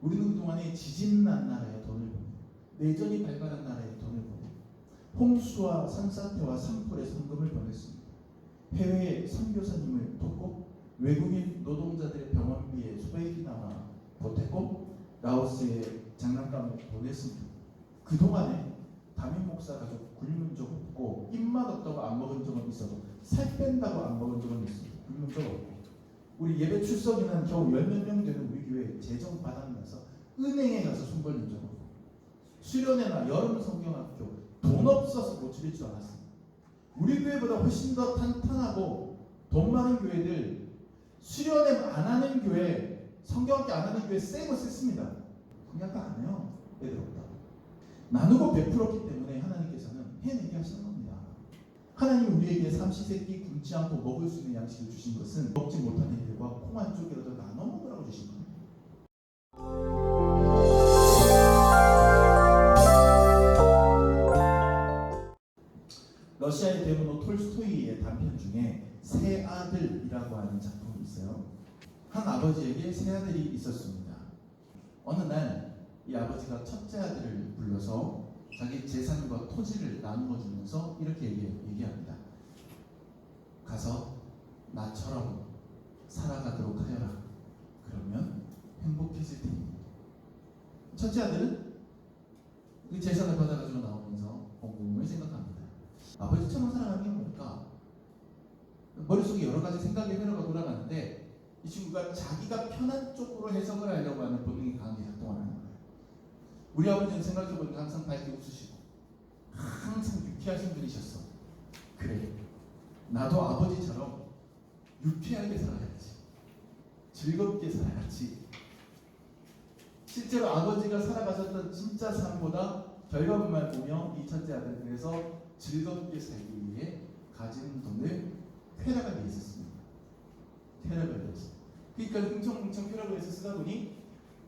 우리는 그동안에 지진난 나라에 돈을 보내고 내전이 발발한 나라에 돈을 보내고 홍수와 산사태와 산불에 성금을 보냈습니다. 해외에 선교사님을 돕고 외국인 노동자들의 병원비에 수백이나 보태고 라오스에 장난감을 보냈습니다. 그동안에 담임 목사 가족 굶은 적 없고 입맛 없다고 안 먹은 적은 있어도 살 뺀다고 안 먹은 적은 있습니다. 굶은 적 없고 우리 예배 출석이는 겨우 10몇 명 되는 우리 교회 재정 바닥나서 은행에 가서 손 벌린 적 없고 수련회나 여름 성경학교 돈 없어서 못 줄일 줄 알았습니다. 우리 교회보다 훨씬 더 탄탄하고 돈 많은 교회들 수련회 안 하는 교회 성경학교 안 하는 교회 세고 셌습니다. 성경학교 안 해요. 애들 없다고. 나누고 베풀었기 때문에 하나님께서는 해내게 하시는 겁니다. 하나님이 우리에게 삼시세끼 굶지 않고 먹을 수 있는 양식을 주신 것은 먹지 못한 이들과 콩 한 쪽이라도 나눠 먹으라고 주신 겁니다. 러시아의 대문호 톨스토이의 단편 중에 세 아들이라고 하는 작품이 있어요. 한 아버지에게 세 아들이 있었습니다. 어느 날 이 아버지가 첫째 아들을 불러서 자기 재산과 토지를 나누어 주면서 이렇게 얘기합니다. 가서 나처럼 살아가도록 하여라. 그러면 행복해질 테니. 첫째 아들은 그 재산을 받아가지고 나오면서 곰곰이 생각합니다. 아버지처럼 살아가는 게 뭘까? 머릿속에 여러 가지 생각의 회로가 돌아가는데 이 친구가 자기가 편한 쪽으로 해석을 하려고 하는 본능이 강하게 작동하는 거예요. 우리 아버지는 생각해보니까 항상 밝게 웃으시고 항상 유쾌하신 분이셨어. 그래, 나도 아버지처럼 유쾌하게 살아야지, 즐겁게 살아야지. 실제로 아버지가 살아가셨던 진짜 삶보다 결과물만 보며 이 첫째 아들은 그래서 즐겁게 살기 위해 가진 돈을 쾌락을 위해 썼습니다. 쾌락을 위해서. 그러니까 흥청흥청 쾌락을 위해서 쓰다 보니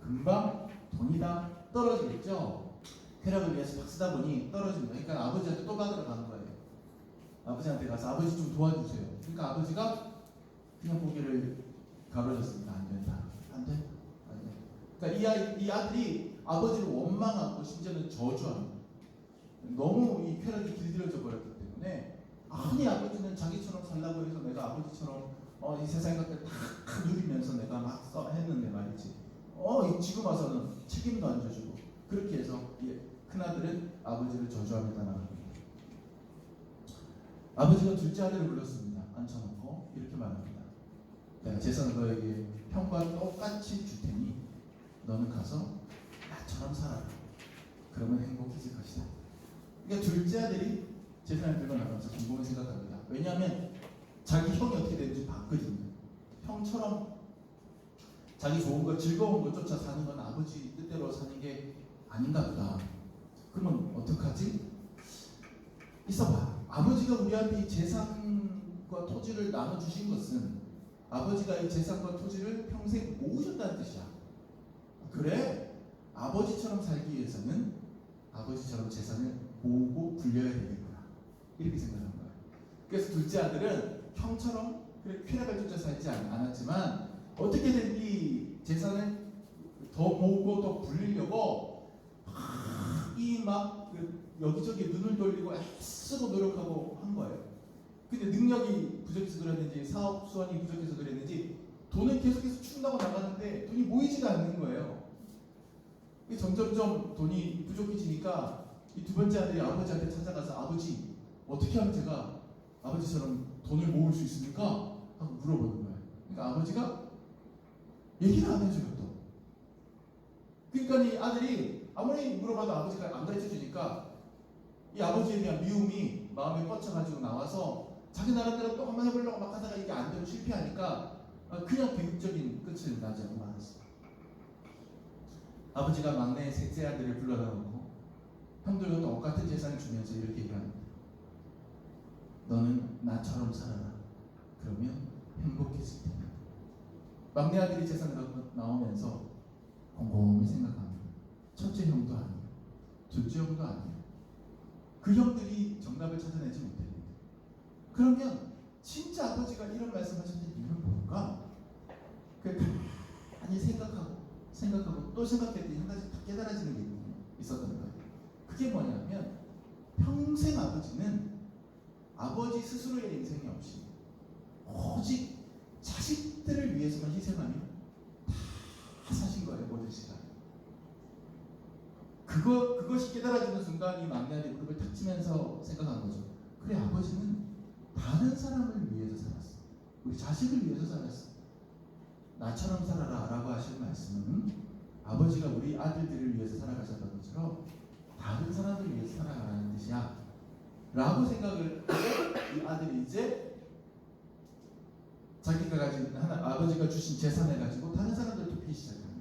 금방 돈이 다 떨어지겠죠. 쾌락을 위해서 막 쓰다 보니 떨어집니다. 그러니까 아버지한테 또 받으러 가는 거예요. 아버지한테 가서 아버지 좀 도와주세요. 그러니까 아버지가 그냥 고개를 가로졌습니다. 안 된다. 안 돼. 안 돼. 그러니까 이 아들이 아버지를 원망하고 심지어는 저주합니다. 너무 이 쾌락이 길들여져 버렸기 때문에 아니 아버지는 자기처럼 살라고 해서 내가 아버지처럼 이 세상 것들 다 누리면서 내가 막 했는데 말이지. 지금 와서는 책임도 안 져주고 그렇게 해서 큰아들은 아버지를 저주하며 떠나갑니다. 아버지가 둘째 아들을 불렀습니다. 앉혀놓고 이렇게 말합니다. 내가 재산을 너에게 형과 똑같이 줄 테니 너는 가서 나처럼 살아라. 그러면 행복해질 것이다. 그러니까 둘째 아들이 재산을 들고 나가면서 궁금해 생각합니다. 왜냐하면 자기 형이 어떻게 되는지 봤거든요. 형처럼 자기 좋은 것, 즐거운 것 쫓아 사는 건 아버지 뜻대로 사는 게 아닌가 보다. 그러면 어떡하지? 있어봐. 아버지가 우리한테 이 재산과 토지를 나눠주신 것은 아버지가 이 재산과 토지를 평생 모으셨다는 뜻이야. 그래? 아버지처럼 살기 위해서는 아버지처럼 재산을 모으고 굴려야 되겠구나. 이렇게 생각한 거야. 그래서 둘째 아들은 형처럼 그래 쾌락을 쫓아 살지 않았지만 어떻게든 이 재산을 더 모으고 더 굴리려고 여기저기 눈을 돌리고 애쓰고 노력하고 한 거예요. 근데 능력이 부족해서 그랬는지 사업 수완이 부족해서 그랬는지 돈은 계속해서 축나고 나가는데 돈이 모이지가 않는 거예요. 점점점 돈이 부족해지니까 이 두 번째 아들이 아버지한테 찾아가서 아버지 어떻게 하면 제가 아버지처럼 돈을 모을 수 있습니까? 하고 물어보는 거예요. 그러니까 아버지가 얘기를 안 해줘요 또. 그러니까 이 아들이 아무리 물어봐도 아버지가 안 가르쳐 주니까 이 아버지에 대한 미움이 마음에 뻗쳐가지고 나와서 자기 나름대로 또 한번 해보려고 막 하다가 이게 안 되고 실패하니까 그냥 비극적인 끝을 나지 않고 말았어요. 아버지가 막내 셋째 아들을 불러다 놓고 형들과 똑같은 재산을 주면서 이렇게 얘기합니다. 너는 나처럼 살아라. 그러면 행복해질 테다. 막내 아들이 재산을 갖고 나오면서 곰곰이 생각합니다. 첫째 형도 아니에요. 둘째 형도 아니에요. 그 형들이 정답을 찾아내지 못했는데 그러면 진짜 아버지가 이런 말씀하셨던 이유는 뭘까? 가만히 생각하고 또 생각했더니 한 가지 딱 깨달아지는 게 있었던 거예요. 그게 뭐냐면 평생 아버지는 아버지 스스로의 인생이 없이 오직 자식들을 위해서만 희생하며 다 사신 거예요. 모든 시간. 그것이 깨달아지는 순간 이 막내 아들이 무릎을 탁 치면서 생각한 거죠. 그래, 아버지는 다른 사람을 위해서 살았어. 우리 자식을 위해서 살았어. 나처럼 살아라 라고 하신 말씀은 아버지가 우리 아들들을 위해서 살아가셨던 것처럼 다른 사람들을 위해서 살아가라는 뜻이야 라고 생각을 하고 이 아들이 이제 자기가 가진 아버지가 주신 재산을 가지고 다른 사람들 돕기 시작합니다.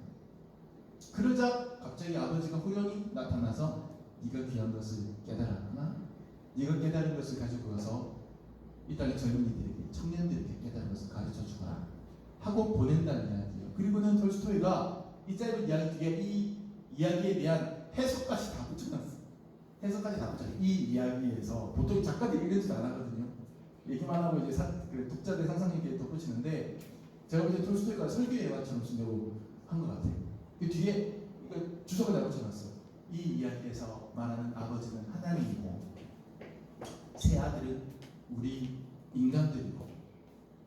그러자 갑자기 아버지가 호연히 나타나서 네가 귀한 것을 깨달았구나. 네가 깨달은 것을 가지고 가서 이 땅의 젊은이들에게, 청년들에게 깨달은 것을 가르쳐 주거라 하고 보낸다는 이야기예요. 그리고는 톨스토이가 이 짧은 이야기 뒤에 이 이야기에 대한 해석까지 다 붙여놨어요. 해석까지 다 붙여놨어요. 이 이야기에서 보통 작가들이 읽지도 안 하거든요. 얘기만 하고 이제 독자들 상상력에 덧붙이는데 제가 볼 때 톨스토이가 설교의 예화처럼 쓰려고 한 것 같아요. 그 뒤에 주석을 다 붙여놨어요. 이 이야기에서 말하는 아버지는 하나님이고 세 아들은 우리 인간들이고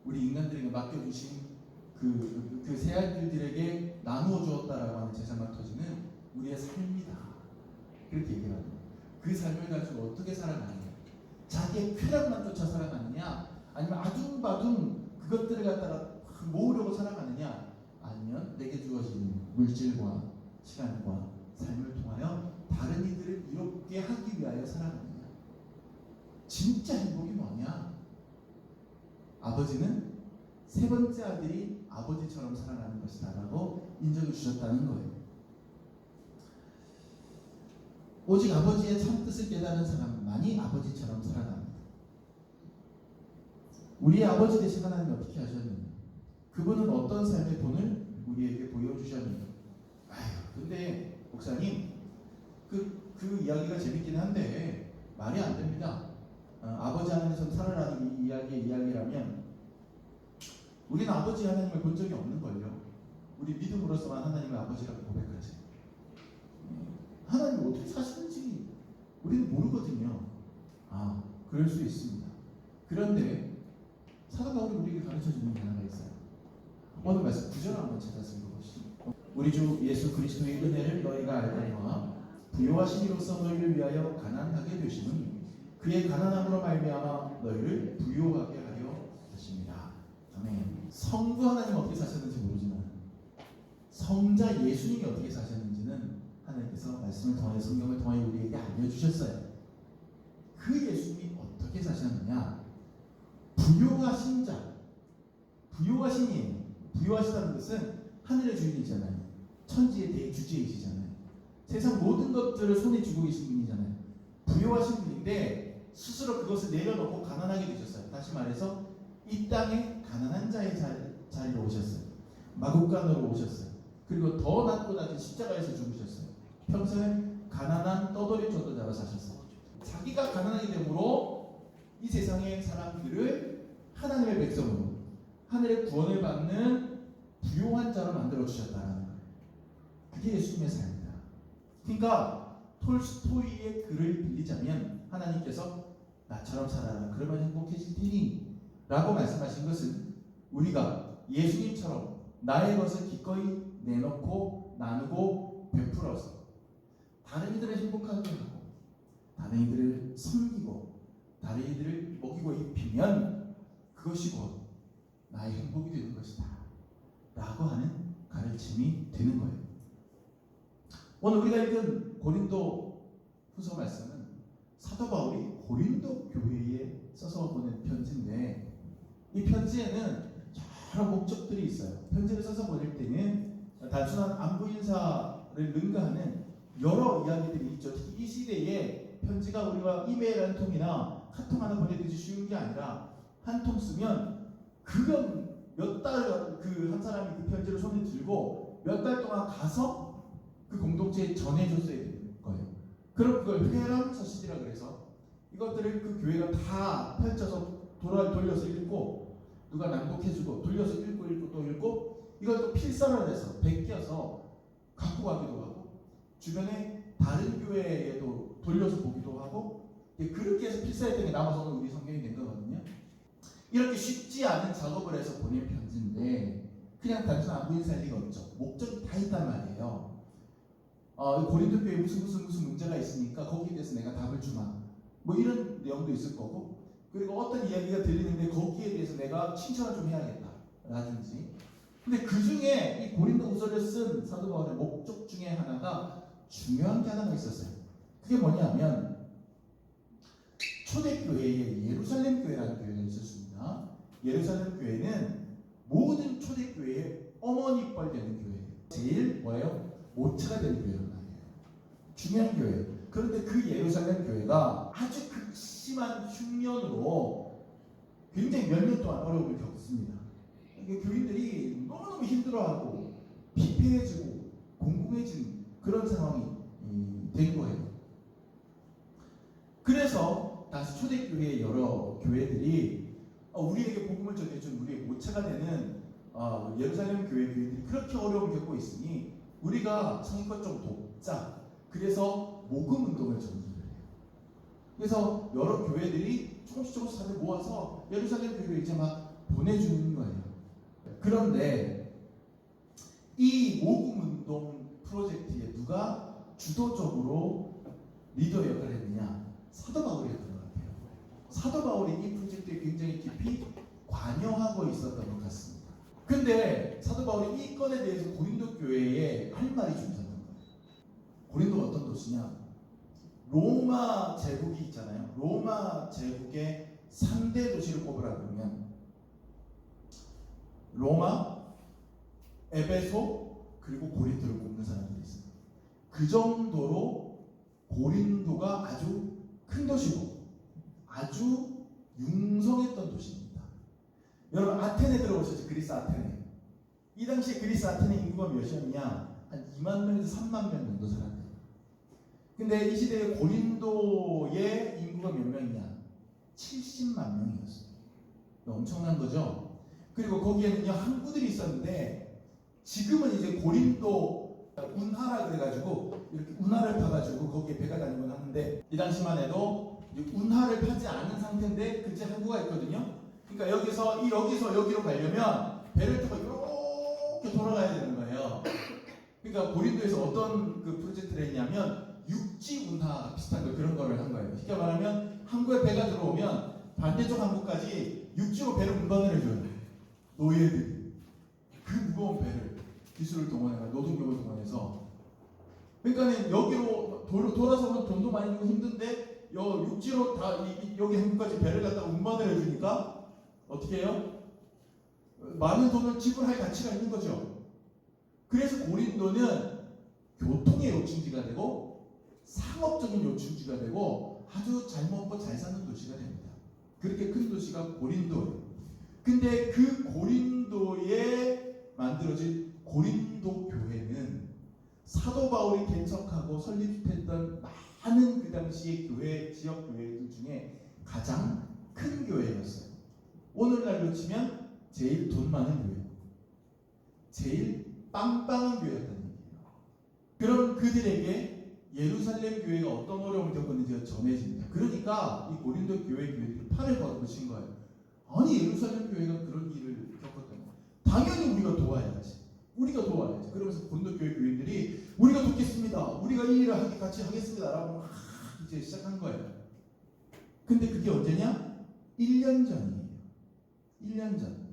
우리 인간들에게 맡겨주신 그 세 아들들에게 나누어 주었다라고 하는 재산만 터지는 우리의 삶이다. 그렇게 얘기를 합니다. 그 삶을 가지고 어떻게 살아가느냐, 자기의 쾌락만 쫓아 살아가느냐, 아니면 아둥바둥 그것들을 갖다가 모으려고 살아가느냐, 아니면 내게 주어진 물질과 시간과 삶을 통하여 다른 이들을 이롭게 하기 위하여 살아가느냐. 진짜 행복이 뭐냐? 아버지는 세 번째 아들이 아버지처럼 살아가는 것이다 라고 인정해 주셨다는 거예요. 오직 아버지의 참뜻을 깨달은 사람만이 아버지처럼 살아갑니다. 우리의 아버지 되신 하나님이 어떻게 하셨느냐? 그분은 어떤 삶의 본을 우리에게 보여주셨느냐? 근데 목사님 그 이야기가 재밌긴 한데 말이 안 됩니다. 아버지 하나님처럼 살아라는 이 이야기의 이야기라면 우리는 아버지 하나님을 본 적이 없는걸요. 우리 믿음으로서만 하나님을 아버지라고 고백하지. 하나님이 어떻게 사시는지 우리는 모르거든요. 그럴 수 있습니다. 그런데 사도 바울이 우리에게 가르쳐주는 게 하나가 있어요. 오늘 말씀 9절 한번 찾아서 읽어보시죠. 우리 주 예수 그리스도의 은혜를 너희가 알거니와 부요하신 이로써 너희를 위하여 가난하게 되시니 그의 가난함으로 말미암아 너희를 부요하게 하려 하십니다. 아멘. 성부 하나님 어떻게 사셨는지 모르지만 성자 예수님이 어떻게 사셨는지는 하나님께서 말씀을 통하여 성경을 통하여 우리에게 알려주셨어요. 그 예수님이 어떻게 사셨느냐? 부요하신 자, 부요하신 이에요. 부요하시다는 것은 하늘의 주인이잖아요. 천지의 대주제이시잖아요. 세상 모든 것들을 손에 쥐고 계신 분이잖아요. 부요하신 분인데 스스로 그것을 내려놓고 가난하게 되셨어요. 다시 말해서 이 땅에 가난한 자의 자리로 오셨어요. 마국간으로 오셨어요. 그리고 더 낮고 낮은 십자가에서 죽으셨어요. 평소에 가난한 떠돌이 쫓던 자로 사셨어요. 자기가 가난하게 되므로 이 세상의 사람들을 하나님의 백성으로 하늘의 구원을 받는 부요한 자로 만들어 주셨다는 거예요. 그게 예수님의 삶이다. 그러니까 톨스토이의 글을 빌리자면 하나님께서 나처럼 살아라 그러면 행복해질 테니 라고 말씀하신 것은 우리가 예수님처럼 나의 것을 기꺼이 내놓고 나누고 베풀어서 다른 이들을 행복하게 하고 다른 이들을 섬기고 다른 이들을 먹이고 입히면 그것이 곧 나의 행복이 되는 것이다 라고 하는 가르침이 되는 거예요. 오늘 우리가 읽은 고린도 후서 말씀은 사도 바울이 고린도 교회에 써서 보낸 편지인데 이 편지에는 여러 목적들이 있어요. 편지를 써서 보낼 때는 단순한 안부 인사를 능가하는 여러 이야기들이 있죠. 특히 이 시대에 편지가 우리가 이메일 한 통이나 카톡 하나 보내듯이 쉬운 게 아니라 한 통 쓰면 그건 몇 달 그 한 사람이 그 편지를 손에 들고 몇 달 동안 가서 그 공동체에 전해줬어야 되는 거예요. 그럼 그걸 회람 서신이라 그래서 이것들을 그 교회가 다 펼쳐서 돌려서 읽고 누가 낭독해주고 돌려서 읽고 또 읽고 이걸 또 필사를 해서 베껴서 갖고 가기도 하고 주변에 다른 교회에도 돌려서 보기도 하고 그렇게 해서 필사했던 게 남아서 오늘 우리 성경이 된 거거든요. 이렇게 쉽지 않은 작업을 해서 보낸 편지인데 그냥 단순 안부 인사할 리가 없죠. 목적이 다 있단 말이에요. 고린도 교회에 무슨 문제가 있으니까 거기에 대해서 내가 답을 주마. 뭐 이런 내용도 있을 거고, 그리고 어떤 이야기가 들리는데 거기에 대해서 내가 칭찬을 좀 해야겠다 라든지. 근데 그 중에 이 고린도후서를 쓴 사도 바울의 목적 중에 하나가 중요한 게 하나가 있었어요. 그게 뭐냐면 초대교회에 예루살렘 교회라는 교회가 있었습니다. 예루살렘 교회는 모든 초대교회의 어머니뻘 되는 교회예요. 제일 뭐예요? 모체가 되는 교회란 말이에요. 중요한 교회예요. 그런데 그 예루살렘 교회가 아주 극심한 흉년으로 굉장히 몇 년 동안 어려움을 겪습니다. 교인들이 너무너무 힘들어하고 피폐해지고 공공해진 그런 상황이 된 거예요. 그래서 다시 초대교회의 여러 교회들이 우리에게 복음을 전해준 우리의 모체가 되는 예루살렘 교회 교인들이 그렇게 어려움을 겪고 있으니 우리가 성의껏 좀 돕자. 그래서 모금 운동을 전개를 해요. 그래서 여러 교회들이 조금씩 사람을 모아서 예루살렘 교회를 이제 막 보내주는 거예요. 그런데 이 모금 운동 프로젝트에 누가 주도적으로 리더 역할을 했느냐? 사도 바울이 했던 것 같아요. 사도 바울이 이 프로젝트에 굉장히 깊이 관여하고 있었던 것 같습니다. 근데 사도 바울이 이 건에 대해서 고린도 교회에 할 말이 좀 있었던 거예요. 고린도가 어떤 도시냐? 로마 제국이 있잖아요. 로마 제국의 3대 도시를 꼽으라 그러면 로마, 에베소, 그리고 고린도를 꼽는 사람들이 있어요. 그 정도로 고린도가 아주 큰 도시고 아주 융성했던 도시입니다. 여러분 아테네 들어보셨죠? 그리스 아테네. 이 당시에 그리스 아테네 인구가 몇이었냐? 한 2만 명에서 3만 명 정도 살았대요. 근데 이 시대에 고린도의 인구가 몇 명이냐? 70만 명이었어요. 엄청난 거죠? 그리고 거기에는요 항구들이 있었는데 지금은 이제 고린도 운하라 그래가지고 이렇게 운하를 파가지고 거기에 배가 다니곤 하는데 이 당시만 해도 운하를 파지 않은 상태인데 그치 항구가 있거든요. 그러니까 여기서 여기로 가려면 배를 타고 이렇게 돌아가야 되는 거예요. 그러니까 고린도에서 어떤 그 프로젝트를 했냐면 육지 운하 비슷한 그런 거를 한 거예요. 쉽게 말하면 항구에 배가 들어오면 반대쪽 항구까지 육지로 배를 운반을 해줘요. 노예들이 그 무거운 배를 기술을 동원해서 노동력을 동원해서 그러니까 여기로 돌아서면 돈도 많이 들고 힘든데 육지로 다 여기 항구까지 배를 갖다가 운반을 해주니까 어떻게 해요? 많은 돈을 지불할 가치가 있는 거죠. 그래서 고린도는 교통의 요충지가 되고 상업적인 요충지가 되고 아주 잘 먹고 잘 사는 도시가 됩니다. 그렇게 큰 도시가 고린도예요. 근데 그 고린도에 만들어진 고린도 교회는 사도 바울이 개척하고 설립했던 많은 그 당시의 교회, 지역 교회들 중에 가장 큰 교회였어요. 오늘날로 치면 제일 돈 많은 교회, 제일 빵빵한 교회였다는 얘기예요. 그럼 그들에게 예루살렘 교회가 어떤 어려움을 겪었는지가 전해집니다. 그러니까 이 고린도 교회들이 팔을 걷으신 거예요. 아니 예루살렘 교회가 그런 일을 겪었던 거예요. 당연히 우리가 도와야지. 그러면서 고린도 교회 교인들이 우리가 돕겠습니다. 우리가 이 일을 같이 하겠습니다. 라고 막 이제 시작한 거예요. 근데 그게 언제냐? 1년 전이에요. 1년 전.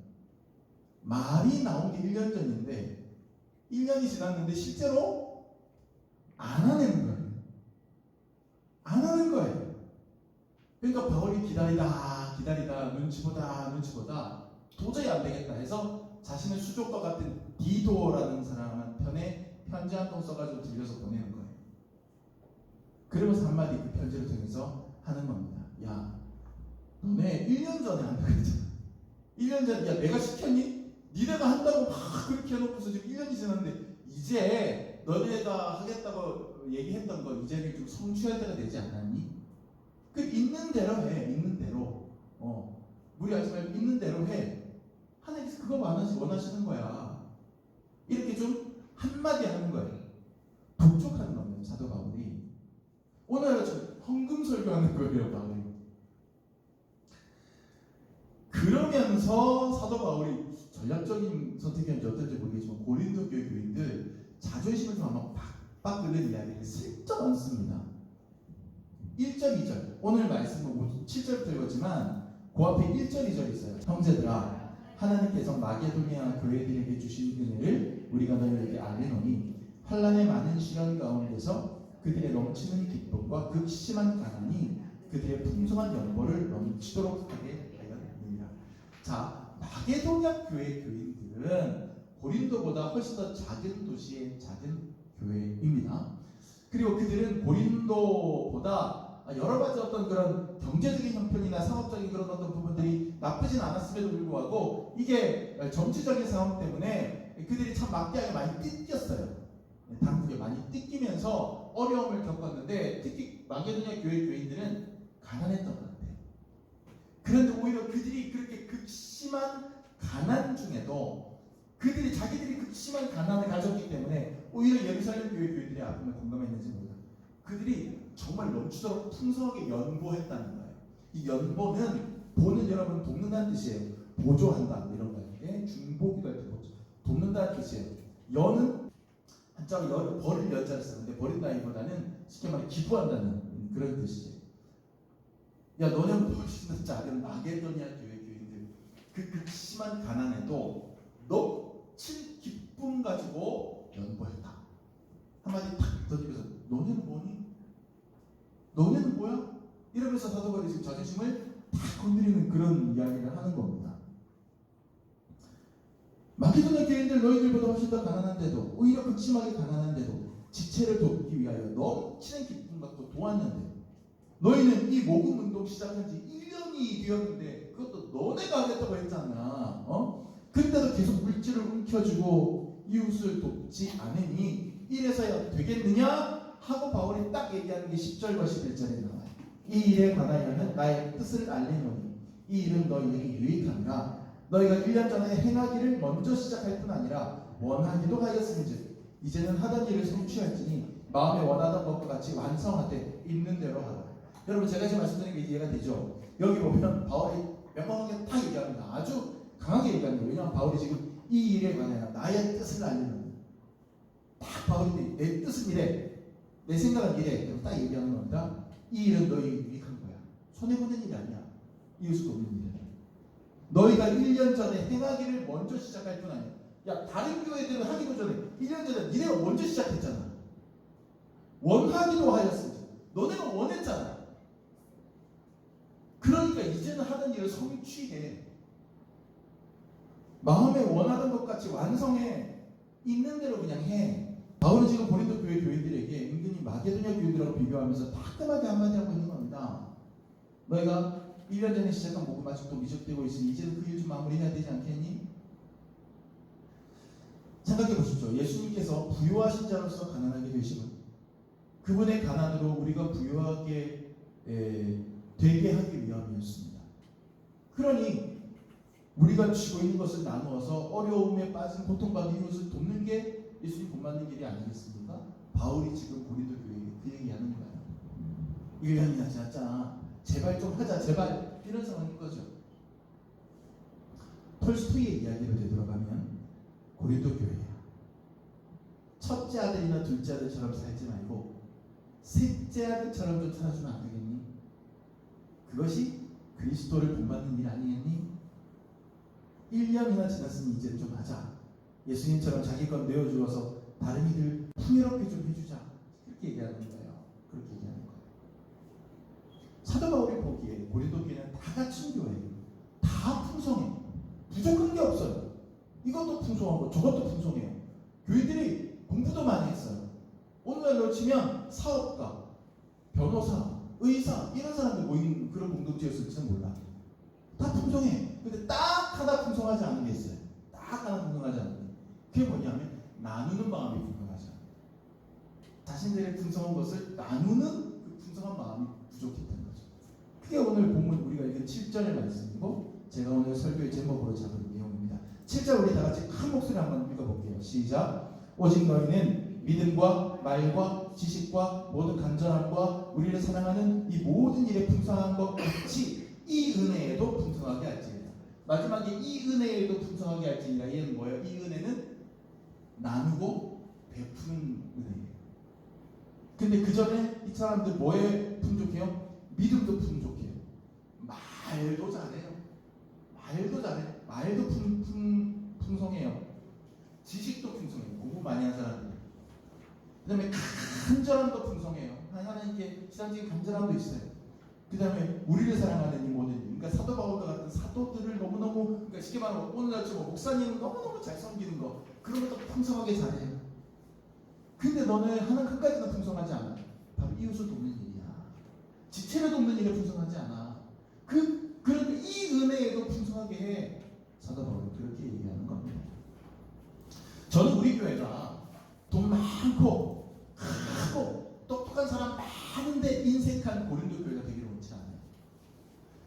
말이 나온 게 1년 전인데 1년이 지났는데 실제로 안 하는 거예요. 안 하는 거예요. 그러니까 바울이 기다리다 눈치 보다 도저히 안 되겠다 해서 자신의 수족과 같은 디도라는 사람 편에 편지 한 통 써가지고 들려서 보내는 거예요. 그러면서 한마디 그 편지를 통해서 하는 겁니다. 야, 너네 1년 전에 한다고 했잖아. 1년 전에 야 내가 시켰니? 니네가 한다고 막 그렇게 해놓고서 지금 1년이 지났는데 이제 너네가 하겠다고 얘기했던 거 이제는 좀 성취할 때가 되지 않았니? 그 있는 대로 해. 있는 대로. 무리하지 말고 있는 대로 해. 하나님께서 그거 원하시는 거야. 이렇게 좀 한마디 하는 거예요. 사도 바울이 오늘 헌금 설교하는 거예요. 바울이. 그러면서 사도 바울이 전략적인 선택이었는지 어떨지 모르겠지만 고린도 교회 교인들 자존심을 좀 한번 팍팍 끓는 이야기를 슬쩍 얹습니다. 1절, 2절 오늘 말씀은 7절부터 읽었지만 그 앞에 1절, 2절 있어요. 형제들아 하나님께서 마게도니아 교회들에게 주신 은혜를 우리가 너희에게 알리노니 환난의 많은 시련 가운데서 그들의 넘치는 기쁨과 극심한 가난이 그들의 풍성한 연보를 넘치도록 하게 하였느니라. 자, 마게도냐 교회 교인들은 고린도보다 훨씬 더 작은 도시의 작은 교회입니다. 그리고 그들은 고린도보다 여러 가지 어떤 그런 경제적인 형편이나 상업적인 그런 어떤 부분들이 나쁘진 않았음에도 불구하고 이게 정치적인 상황 때문에 그들이 참 막대하게 많이 뜯겼어요. 당국에 많이 뜯기면서 어려움을 겪었는데 특히 마게도냐 교회 교인들은 가난했던 것 같아요. 그런데 오히려 그들이 그렇게 극심한 가난 중에도 그들이 자기들이 극심한 가난을 가졌기 때문에 오히려 예루살렘 교회 교인들의 아픔을 공감했는지 모르겠어요. 그들이 정말 넘치도록 풍성하게 연보했다는 거예요. 이 연보는 보는 여러분 돕는다는 뜻이에요. 보조한다 이런 거예요. 중보기도 할 때 보조 돕는다는 뜻이에요. 연은 한자로 연 벌을 연자를 쓰는데 버린다기보다는 쉽게 말해 기부한다는 그런 뜻이에요. 야 너네는 훨씬 더 작은 마게도니아 교회 교인들 그 극심한 가난에도 넘칠 기쁨 가지고 연보했다. 한마디 탁 던지면서 너네는 뭐니? 너네는 뭐야? 이러면서 사도 바울이 지금 자존심을 탁 건드리는 그런 이야기를 하는 겁니다. 마게도냐 교인들 너희들보다 훨씬 더 가난한데도 오히려 극심하게 가난한데도 지체를 돕기 위하여 넘치는 기쁨 갖고 도왔는데 너희는 이 모금 운동 시작한 지 1년이 되었는데 그것도 너네가 하겠다고 했잖아. 그때도 계속 물질을 움켜주고 이웃을 돕지 않으니 이래서야 되겠느냐? 하고 바울이 딱 얘기하는 게 10절과 11절에 나와요. 이 일에 관하여는 나의 뜻을 알리노니 이 일은 너희에게 유익함이라 너희가 1년 전에 행하기를 먼저 시작할 뿐 아니라 원하기도 하였음즉 이제는 하던 일을 성취할지니 마음에 원하던 것과 같이 완성하되 있는 대로 하라. 여러분 제가 지금 말씀드린 게 이해가 되죠? 여기 보면 바울이 명확하게 딱 얘기합니다. 아주 강하게 얘기합니다. 왜냐하면 바울이 지금 이 일에 관하여 나의 뜻을 알리는 딱 바울이 내 뜻은 이래 내 생각은 이래 딱 얘기하는 겁니다. 이 일은 너희에게 유익한 거야. 손해보는 일이 아니야. 이웃을 돕는 일이야. 너희가 1년 전에 행하기를 먼저 시작할 뿐 아니야. 야 다른 교회들은 하기도 전에 1년 전에 니네가 먼저 시작했잖아. 원하기도 하였으니 너네가 원했잖아. 그러니까 이제는 하던 일을 성취해. 마음에 원하던 것 같이 완성해. 있는 대로 그냥 해. 바울은 지금 고린도 교회 교인들에게 은근히 마게도냐 교인들하고 비교하면서 따끔하게 한마디 하고 있는 겁니다. 너희가 1년 전에 시작한 모금 아직도 미적되고 있으니 이제는 그 일 좀 마무리해야 되지 않겠니? 생각해 보십시오. 예수님께서 부유하신 자로서 가난하게 되시고 그분의 가난으로 우리가 부유하게 되게 하기 위함이었습니다. 그러니 우리가 쥐고 있는 것을 나누어서 어려움에 빠진 고통받는 이웃을 돕는 게 예수님 본받는 길이 아니겠습니까? 바울이 지금 고린도 교회에 그 얘기하는 거예요. 1년이나 지났잖아. 제발 좀 하자. 제발. 이런 상황인 거죠. 톨스토이의 이야기로 되돌아가면 고린도 교회야. 첫째 아들이나 둘째 아들처럼 살지 말고 셋째 아들처럼 좀 살아주면 안 되겠니? 그것이 그리스도를 본받는 일 아니겠니? 1년이나 지났으니 이제 좀 하자. 예수님처럼 자기 것 내어주어서 다른 이들 풍요롭게 좀 해주자. 그렇게 얘기하는 거예요. 그렇게 얘기하는 거예요. 사도 바울이 보기에 고린도 교회는 다 갖춘 교회예요. 다 풍성해. 부족한 게 없어요. 이것도 풍성하고 저것도 풍성해요. 교회들이 공부도 많이 했어요. 오늘날로 치면 사업가, 변호사, 의사 이런 사람들 모인 그런 공동체였을지는 몰라. 다 풍성해. 근데 딱 하나 풍성하지 않은 게 있어요. 딱 하나 풍성하지 않은 게. 그게 뭐냐면 나누는 마음이 풍성하지 않아요. 자신들의 풍성한 것을 나누는 그 풍성한 마음이 부족했다는 거죠. 그게 오늘 본문 우리가 읽은 7절의 말씀이고 제가 오늘 설교의 제목으로 잡은 내용입니다. 7절 우리 다 같이 큰 목소리 한번 읽어볼게요. 시작. 오직 너희는 믿음과 말과 지식과 모든 간절함과 우리를 사랑하는 이 모든 일에 풍성한 것 같이 이 은혜에도 풍성하게 할지니라. 마지막에 이 은혜에도 풍성하게 할지니라. 이는 뭐예요? 이 은혜는 나누고 베푸는 은혜예요. 근데 그 전에 이 사람들 뭐에 풍족해요? 믿음도 풍족해요. 말도 잘해요. 말도 잘해. 말도 풍성해요. 지식도 풍성해요. 공부 많이 한 사람들. 그 다음에 간절함도 풍성해요. 하나님께 시상적인 간절함도 있어요. 그 다음에 우리를 사랑하는 이 모든 일. 그러니까 사도 바울과 같은 사도들을 너무너무, 그러니까 쉽게 말하면 오늘날처럼 목사님은 너무너무 잘 섬기는 거, 그런 것도 풍성하게 잘해요. 근데 너는 하나님 끝까지는 풍성하지 않아. 바로 이웃을 돕는 일이야. 지체를 돕는 일에 풍성하지 않아. 그러니까 이 은혜에도 풍성하게 해. 사도 바울은 그렇게 얘기하는 겁니다. 저는 우리 교회가 돈 많고 크고 똑똑한 사람 많은데 인색한 고린도 교회가 되기를 원치 않아요.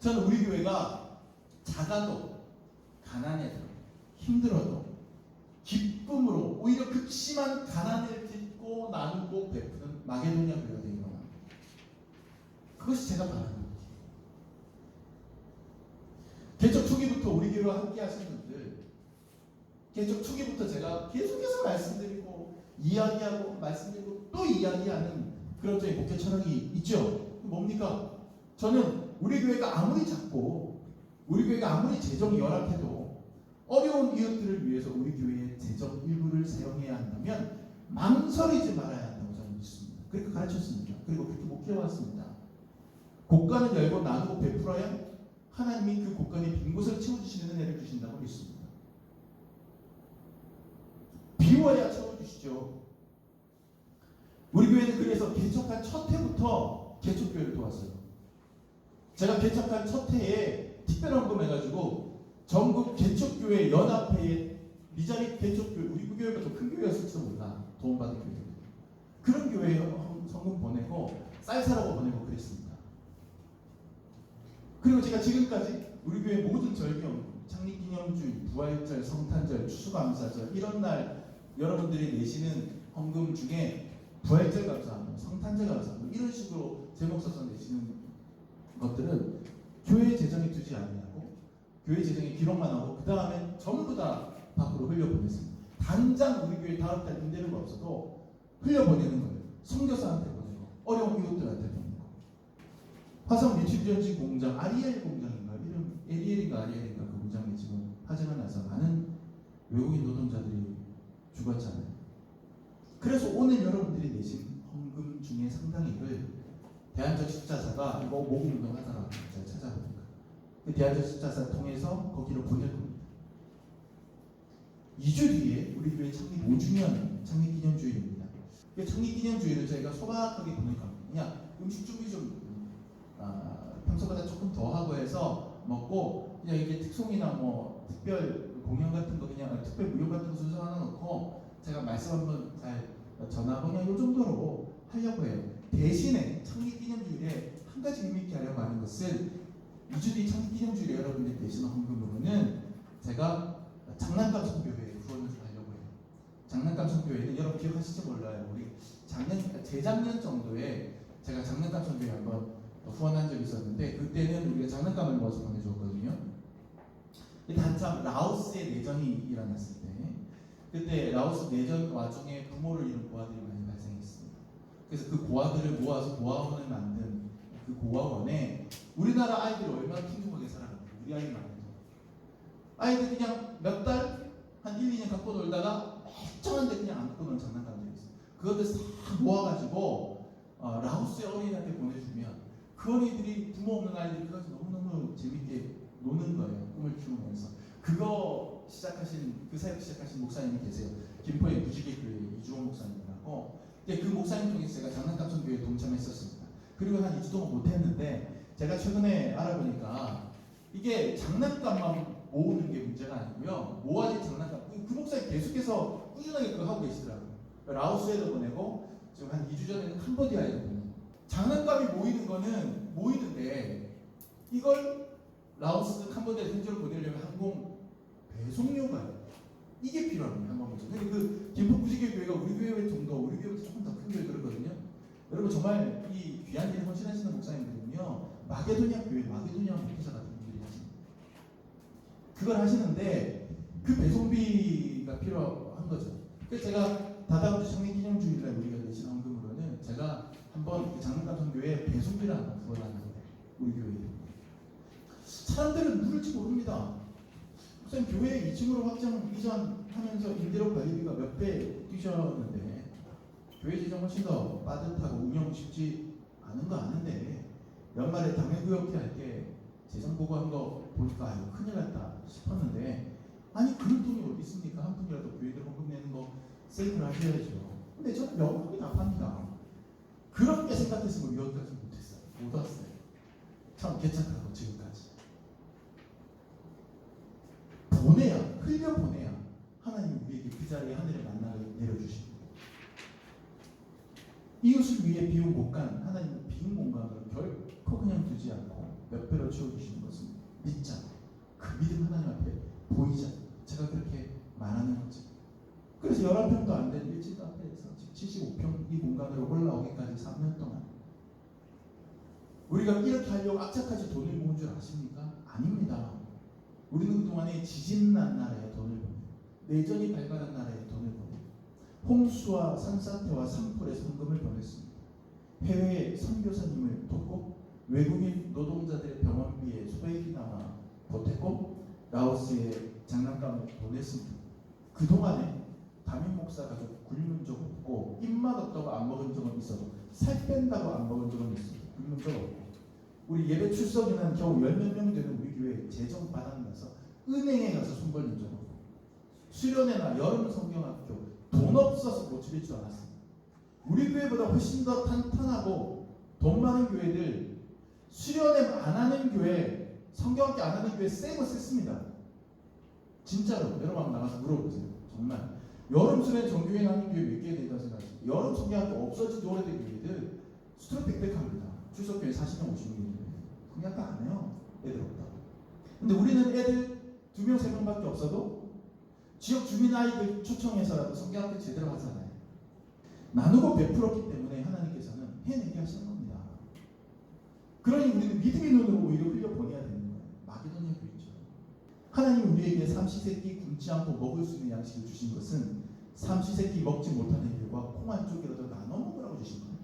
저는 우리 교회가 작아도 가난해도 힘들어도 기쁨으로 오히려 극심한 가난을 딛고 나누고 베푸는 마게도니아 교회가 되기를 원합니다. 그것이 제가 바라는 거예요. 개척 초기부터 우리 교회와 함께 하신 분들, 개척 초기부터 제가 계속해서 말씀드리고 이야기하고 말씀드리고 또 이야기하는 그런 저희 목회 철학이 있죠. 뭡니까? 저는 우리 교회가 아무리 작고 우리 교회가 아무리 재정이 열악해도 어려운 이웃들을 위해서 우리 교회의 재정 일부를 사용해야 한다면 망설이지 말아야 한다고 저는 믿습니다. 그렇게 가르쳤습니다. 그리고 그렇게 목회해왔습니다. 곳간을 열고 나누고 베풀어야 하나님이 그 곳간의 빈 곳을 채워주시는 은혜를 주신다고 믿습니다. 비워야 채워주시죠. 우리 교회는 그래서 개척한 첫 해부터 개척교회를 도왔어요. 제가 개척한 첫 해에 특별헌금해가지고 전국 개척교회 연합회에 미자립 개척교회, 우리 교회가 더 큰 교회였을지도 몰라. 도움받은 교회. 그런 교회에 헌금 보내고 쌀 사라고 보내고 그랬습니다. 그리고 제가 지금까지 우리 교회 모든 절기헌금, 창립기념주일, 부활절, 성탄절, 추수감사절 이런 날 여러분들이 내시는 헌금 중에 부활절 감사합니다, 성탄절 감사합니다 이런 식으로 제목 써서 내시는 것들은 교회 재정에 두지 아니하고 교회 재정에 기록만 하고 그 다음에 전부 다 밖으로 흘려보냈습니다. 당장 우리 교회 다음 달 임대료가 없어도 흘려보내는 거예요. 선교사한테 보내고 어려운 이웃들한테 보내고. 화성 리튬전지 공장 아리엘 공장인가 이름 에리엘인가 아리엘인가 그 공장이 지금 화재가 나서 많은 외국인 노동자들이 죽었잖아요. 그래서 오늘 여러분들이 내신 헌금 중에 상당히를 대한적 십자사가 이거 모금운동 하다가 제가 찾아보니까 그 대한적 십자사 통해서 거기로 보낼 겁니다. 2주 뒤에 우리 교회 창립 5주년 창립기념주일입니다. 창립기념주일을 저희가 소박하게 보낼 겁니다. 그냥 음식 준비 좀 평소보다 조금 더 하고 해서 먹고 그냥 이게 특송이나 뭐 특별 공연 같은 거 그냥 특별 무용 같은 거 순서 하나 넣고 제가 말씀 한번 잘 전하고 그냥 이 정도로 하려고 해요. 대신에 창립기념주일에 한 가지 의미있게 하려고 하는 것은 2주 뒤 창립기념주일에 여러분들이 내시는 헌금으로는 제가 장난감 선교회에 후원을 좀 하려고 해요. 장난감 선교회는 여러분 기억하실지 몰라요. 우리 재작년 정도에 제가 장난감 선교회 한번 후원한 적이 있었는데 그때는 우리가 장난감을 모아서 보내주었거든요. 한참 라오스의 내전이 일어났을 때 그때 라오스 내전 와중에 부모를 잃은 고아들이 많이 발생했습니다. 그래서 그 고아들을 모아서 고아원을 만든 그 고아원에 우리나라 아이들이 얼마나 풍족하게 살아갑니까? 우리 아이만 해도 아이들 그냥 몇 달? 한 1, 2년 갖고 놀다가 멀쩡한데 그냥 안 갖고 노는 장난감들이 있어요. 그것들 싹 모아가지고 라오스의 어린이한테 보내주면 그 어린이들이 부모 없는 아이들이 그것을 너무너무 재밌게 노는 거예요. 꿈을 키우면서. 그거 시작하신, 그 사역 시작하신 목사님이 계세요. 김포의 무지개교회 이주호 목사님이라고. 근데 그 목사님 통해서 제가 장난감 선교회에 동참했었습니다. 그리고 한 2주 동안 못했는데 제가 최근에 알아보니까 이게 장난감만 모으는 게 문제가 아니고요. 모아진 장난감, 그 목사님 계속해서 꾸준하게 그거 하고 계시더라고요. 라오스에도 보내고 지금 한 2주 전에는 캄보디아에도 보내고. 장난감이 모이는 거는 모이는데 이걸 라오스, 캄보디아 현지로 보내려면 항공 배송료가 이게 필요합니다. 한 번만. 근데 그 김포구시교회가 우리 교회 정도, 우리 교회보다 조금 더 큰 교회 그렇거든요. 여러분 정말 이 귀한 일에 헌신하시는 목사님들은요, 마게도니아 교회, 마게도니아 목회자 같은 분들이 하십니다. 그걸 하시는데 그 배송비가 필요한 거죠. 그래서 제가 다다음 주 창립기념주일날 우리가 내신 헌금으로는 제가 한번 그 장로감 선교회 배송비를 한번 부어라는 거예요. 우리 교회에. 사람들은 누를지 모릅니다. 목사님 교회 2층으로 확장 이전하면서 임대료 관리비가 몇 배 뛰셨는데 교회 재정 훨씬 더 빠듯하고 운영 쉽지 않은 거 아는데 연말에 당회구역회 할 때 재정 보고한 거 보니까 아유 큰일 났다 싶었는데 아니 그런 돈이 어디 있습니까? 한 푼이라도 교회들 헌금 내는 거 세이브를 하셔야죠. 근데 저는 명확하게 답합니다. 그렇게 생각했으면 여기까지 못했어요. 못 왔어요. 참 괜찮다고 지금까지. 보내야, 흘려보내야 하나님 우리에게 그 자리에 하늘의 만나를 내려주십니다. 이웃을 위해 비운 곳간 하나님은 빈 공간을 결코 그냥 두지 않고 몇 배로 채워주시는 것을 믿자. 그 믿음 하나님 앞에 보이자. 제가 그렇게 말하는 거죠. 그래서 11평도 안 된 1집 카페에서 75평 이 공간으로 올라오기까지 3년 동안 우리가 이렇게 하려고 악착같이 돈을 모은 줄 아십니까? 아닙니다. 우리는 그동안에 지진난 나라에 돈을 보내고 내전이 발발한 나라에 돈을 보내고 홍수와 산사태와 산불에 성금을 보냈습니다. 해외에 선교사님을 돕고 외국인 노동자들의 병원비에 소액이나마 보탰고 라오스에 장난감을 보냈습니다. 그동안에 담임 목사 가족 굶은 적 없고 입맛 없다고 안 먹은 적은 있어도 살 뺀다고 안 먹은 적은 있어도 굶은 적 없고 우리 예배 출석이는 겨우 10몇 명 되는 우리 교회 재정 바닥나서 은행에 가서 손 벌린 적 없고 수련회나 여름 성경학교 돈 없어서 못 드릴 줄 알았습니다. 우리 교회보다 훨씬 더 탄탄하고 돈 많은 교회들 수련회 안 하는 교회 성경학교 안 하는 교회 쌩을 셌습니다. 진짜로 여러분 한번 나가서 물어보세요. 정말 여름 수련회 정교회 하는 교회 몇 개 된다고 생각하십니까? 여름 성경학교 없어진 지 오래된 교회들 수트로 빽빽합니다. 출석교회 40명 50명 성경학교 안 해요. 애들 없다고. 근데 우리는 애들 2명 3명밖에 없어도 지역 주민 아이들 초청해서라도 성경학교 제대로 하잖아요. 나누고 베풀었기 때문에 하나님께서는 해내게 하시는 겁니다. 그러니 우리는 믿음의 눈으로 오히려 흘려보내야 되는 거예요. 마게도니아 교회죠. 하나님 우리에게 삼시세끼 굶지 않고 먹을 수 있는 양식을 주신 것은 삼시세끼 먹지 못하는 이들과 콩 한 쪽이라도 나눠 먹으라고 주신 거예요.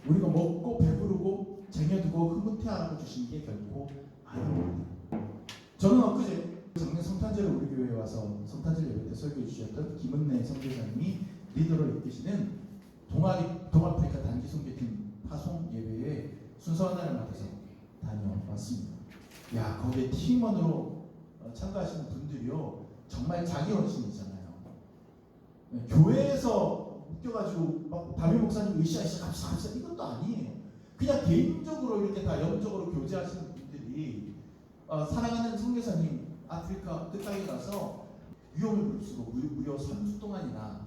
우리가 먹고 배부르고 쟁여두고 흐뭇해하라고 주신 게 결코 아닙니다. 저는 엊그제 작년 성탄절에 우리 교회에 와서 성탄절 예배 때 설교해 주셨던 김은래 선교사님이 리더로 이끄시는 동아프리카 단기 선교팀 파송 예배에 순서 하나를 맡아서 다녀왔습니다. 야, 거기에 팀원으로 참가하시는 분들이요 정말 자기 헌신이잖아요. 교회에서 웃겨가지고 막 담임 목사님 으쌰으쌰 갑시다 이것도 아니에요. 그냥 개인적으로 이렇게 다 영적으로 교제하시는 분들이 사랑하는 선교사님 아프리카 끝까지 가서 위험을 무릅쓰고 무려 3주 동안이나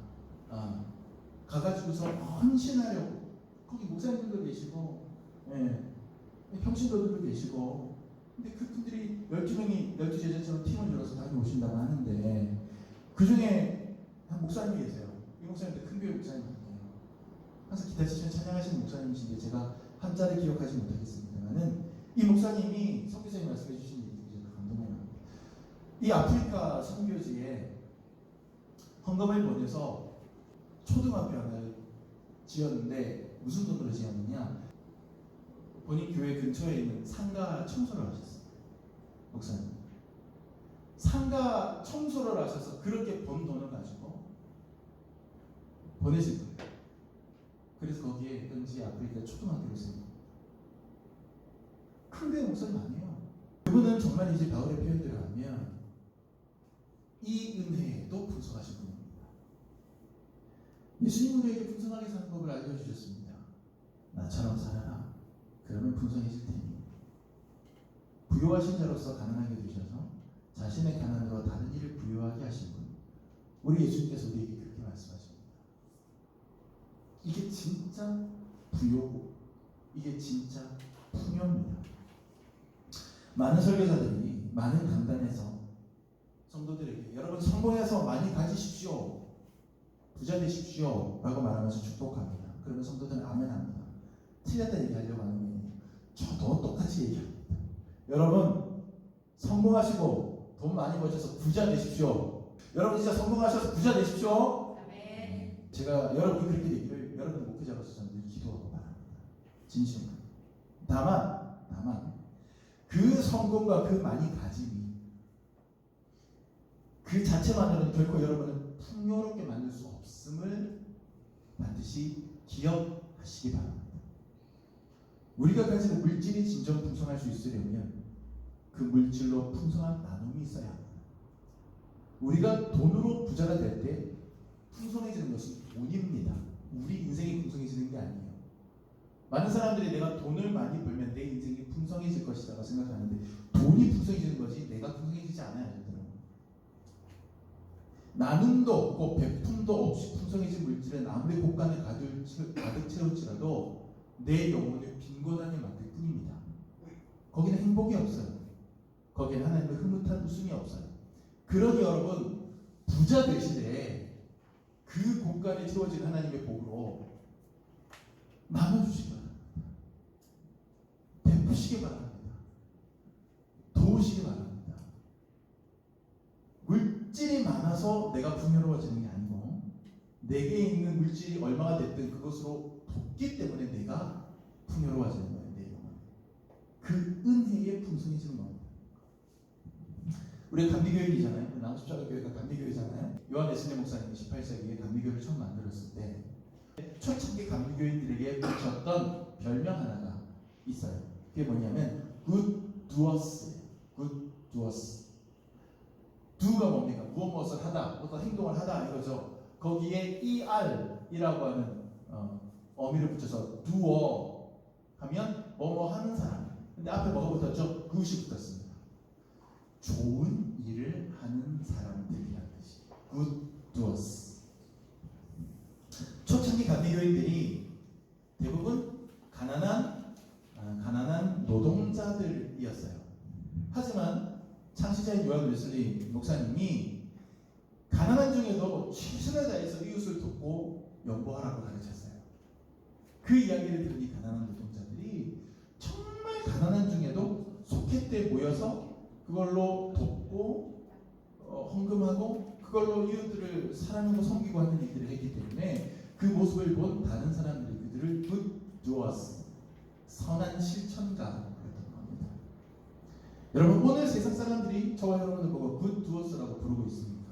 가가지고서 헌신하려고 거기 목사님들도 계시고 평신도들도 계시고 근데 그분들이 12명이 12제자처럼 팀을 열어서 다녀오신다고 하는데 그 중에 한 목사님이 계세요. 이 목사님도 큰 교회 목사님 아니에요. 항상 기타 치시면 찬양하시는 목사님이신데 제가 한자를 기억하지 못하겠습니다만은 이 목사님이 선교사님 말씀해 주신 얘기 감동해요. 이 아프리카 선교지에 헌금을 보내서 초등학교 하나를 지었는데 무슨 돈으로 지었느냐? 본인 교회 근처에 있는 상가 청소를 하셨어요. 목사님. 상가 청소를 하셔서 그렇게 번 돈을 가지고 보내신 거예요. 그래서 거기에 현지 아프리카 초등학교를 세웁니다. 큰데 목사님 아니에요. 그분은 정말 이제 바울의 표현대로 하면 이 은혜에도 풍성하신 분입니다. 예수님 우리에게 풍성하게 사는 법을 알려주셨습니다. 나처럼 살아라. 그러면 풍성해질 테니. 부요하신 자로서 가난하게 되셔서 자신의 가난으로 다른 이를 부요하게 하신 분. 우리 예수님께서 우리에게 그렇게 말씀하십니다. 이게 진짜 부요고 이게 진짜 풍요입니다. 많은 설교자들이 많은 강단에서 성도들에게 여러분 성공해서 많이 가지십시오, 부자 되십시오 라고 말하면서 축복합니다. 그러면 성도들은 아멘합니다. 틀렸다 얘기하려고 하는 게 아니에요. 저도 똑같이 얘기합니다. 여러분 성공하시고 돈 많이 버셔서 부자 되십시오. 여러분 진짜 성공하셔서 부자 되십시오. 아멘. 제가 여러분이 그렇게 되기를 여러분 목회자로서 저는 늘 기도하고 바랍니다. 진심으로. 다만 그 성공과 그 많이 가짐이 그 자체만으로는 결코 여러분을 풍요롭게 만들 수 없음을 반드시 기억하시기 바랍니다. 우리가 가지는 물질이 진정 풍성할 수 있으려면 그 물질로 풍성한 나눔이 있어야 합니다. 우리가 돈으로 부자가 될 때 풍성해지는 것은 돈입니다. 우리 인생이 풍성해지는 게 아니에요. 많은 사람들이 내가 돈을 많이 벌면 내 인생이 풍성해질 것이라고 생각하는데 돈이 풍성해지는 거지 내가 풍성해지지 않아요. 여러분. 나눔도 없고 베품도 없이 풍성해진 물질은 아무리 곳간을 가득 채울지라도 내 영혼을 빈곤하게 만들 뿐입니다. 거기는 행복이 없어요. 거기는 하나님의 흐뭇한 웃음이 없어요. 그러니 여러분 부자 되시되 그 곳간에 채워진 하나님의 복으로 나눠주시기 바랍니다. 베푸시기 바랍니다. 도우시기 바랍니다. 물질이 많아서 내가 풍요로워지는 게 아니고 내게 있는 물질이 얼마가 됐든 그것으로 돕기 때문에 내가 풍요로워지는 거예요. 내 영혼. 그 은혜에 풍성해지는 겁니다. 우리가 감리교회이잖아요. 남십자가교회가 감리교회잖아요. 요한 웨슬리 목사님이 18세기에 감리교회를 처음 만들었을 때 초창기 감리교인들에게 붙였던 별명 하나가 있어요. 그게 뭐냐면 Good Doers. Good Doers. do가 뭡니까? 무엇을 하다, 어떤 행동을 하다 이거죠. 거기에 ER이라고 하는 어미를 붙여서 doer 하면 뭐뭐 하는 사람. 근데 앞에 뭐가 붙었죠? good이 붙었습니다. 좋은 일을 하는 사람들이라는 뜻이. Good Doers. 초창기 감리교인들이 대부분 가난한 노동자들이었어요. 하지만 창시자인 요한 웨슬리 목사님이 가난한 중에도 최선을 다해서 이웃을 돕고 연보하라고 가르쳤어요. 그 이야기를 들으니 가난한 노동자들이 정말 가난한 중에도 소켓대에 모여서 그걸로 돕고 헌금하고 그걸로 이웃들을 사랑하고 섬기고 하는 일들을 했기 때문에 그 모습을 본 다른 사람들이 그들을 good doers, 선한 실천가라고 그랬던 겁니다. 여러분 오늘 세상 사람들이 저와 여러분을 보고 good doers라고 부르고 있습니까?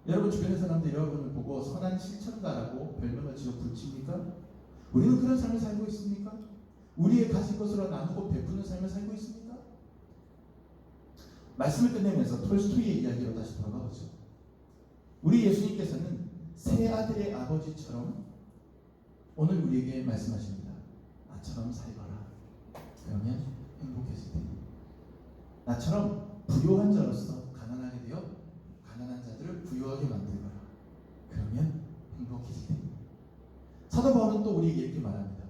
여러분 주변의 사람들이 여러분을 보고 선한 실천가라고 별명을 지어 부르십니까? 우리는 그런 삶을 살고 있습니까? 우리의 가진 것으로 나누고 베푸는 삶을 살고 있습니까? 말씀을 끝내면서 톨스토이의 이야기로 다시 돌아가보죠. 우리 예수님께서는 세 아들의 아버지처럼 오늘 우리에게 말씀하십니다. 나처럼 살거라. 그러면 행복해질 테니. 나처럼 부요한 자로서 가난하게 되어 가난한 자들을 부요하게 만들거라. 그러면 행복해질 테니. 사도 바울은 또 우리에게 이렇게 말합니다.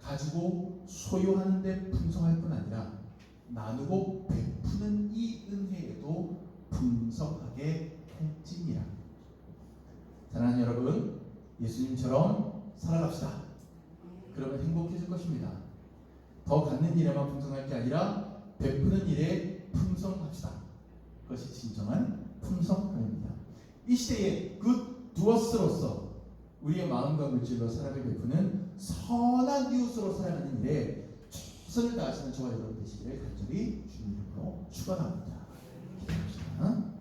가지고 소유하는 데 풍성할 뿐 아니라 나누고 베푸는 이 은혜에도 풍성하게 할지니라. 사랑하는 여러분, 예수님처럼 살아갑시다. 그러면 행복해질 것입니다. 더 갖는 일에만 풍성할 게 아니라 베푸는 일에 풍성합시다. 그것이 진정한 풍성함입니다. 이 시대의 good doers로서 우리의 마음과 물질로 사랑을 베푸는 선한 이웃으로 살아가는 일에 최선을 다하시는 저와 여러분 되시기를 간절히 주님 이름으로 축원합니다. 기도합시다.